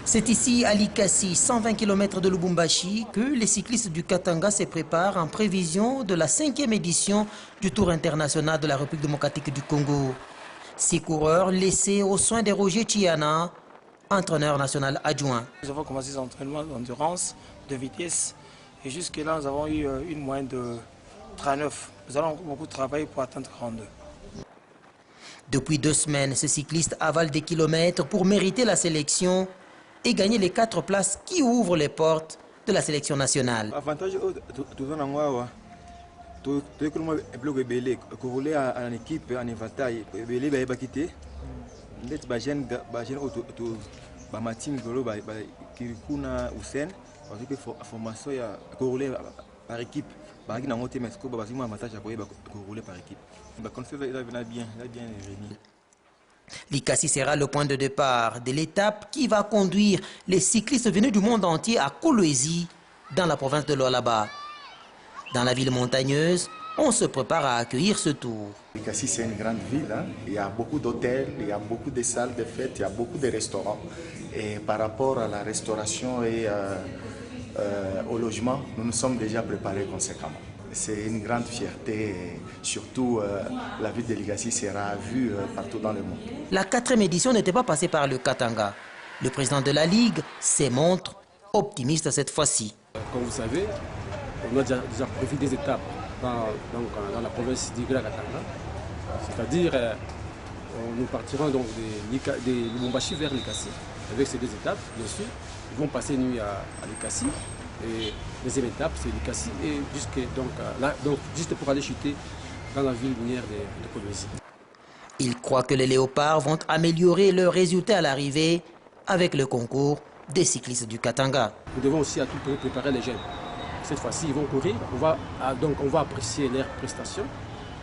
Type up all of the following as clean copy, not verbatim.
C'est ici, à Likasi, 120 km de Lubumbashi, que les cyclistes du Katanga se préparent en prévision de la 5e édition du Tour international de la République démocratique du Congo. 6 coureurs laissés aux soins de Roger Chiana, entraîneur national adjoint. Nous avons commencé ces entraînements d'endurance, de vitesse, et jusque-là, nous avons eu une moyenne de 39. Nous allons beaucoup travailler pour atteindre 42. Depuis 2 semaines, ce cycliste avale des kilomètres pour mériter la sélection et gagner les 4 places qui ouvrent les portes de la sélection nationale. Avantage en équipe en éventail formation par équipe. Likasi sera le point de départ de l'étape qui va conduire les cyclistes venus du monde entier à Kolwezi, dans la province de Lualaba. Dans la ville montagneuse, on se prépare à accueillir ce tour. Likasi, c'est une grande ville, hein. Il y a beaucoup d'hôtels, il y a beaucoup de salles de fête, il y a beaucoup de restaurants. Et par rapport à la restauration et au logement, nous nous sommes déjà préparés conséquemment. C'est une grande fierté et surtout la ville de Likasi sera vue partout dans le monde. La 4e édition n'était pas passée par le Katanga. Le président de la Ligue se montre optimiste cette fois-ci. Comme vous savez, on a déjà prévu des étapes dans la province d'Igra Katanga. C'est-à-dire, nous partirons donc de Lubumbashi vers Likasi avec ces 2 étapes, bien sûr. Ils vont passer une nuit à Likasi. Et deuxième étape, c'est Likasi, et juste pour aller chuter dans la ville minière de Kolwezi. Il croit que les léopards vont améliorer leurs résultats à l'arrivée avec le concours des cyclistes du Katanga. Nous devons aussi à tout prix préparer les jeunes. Cette fois-ci, ils vont courir, on va apprécier leurs prestations.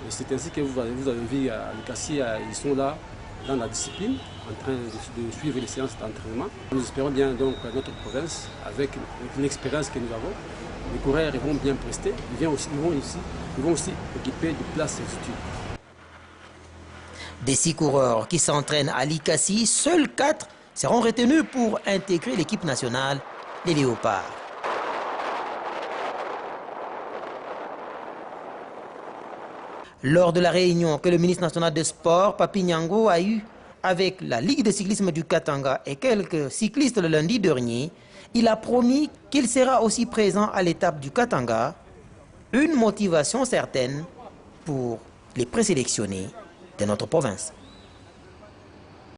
Et c'est ainsi que vous avez vu à Likasi, ils sont là dans la discipline, en train de suivre les séances d'entraînement. Nous espérons bien donc notre province, avec l'expérience que nous avons, les coureurs vont bien prester, ils vont aussi occuper de places futures. Des 6 coureurs qui s'entraînent à Likasi, seuls 4 seront retenus pour intégrer l'équipe nationale, les Léopards. Lors de la réunion que le ministre national des Sports, Papi Nyango, a eue avec la Ligue de cyclisme du Katanga et quelques cyclistes le lundi dernier, il a promis qu'il sera aussi présent à l'étape du Katanga, une motivation certaine pour les présélectionnés de notre province.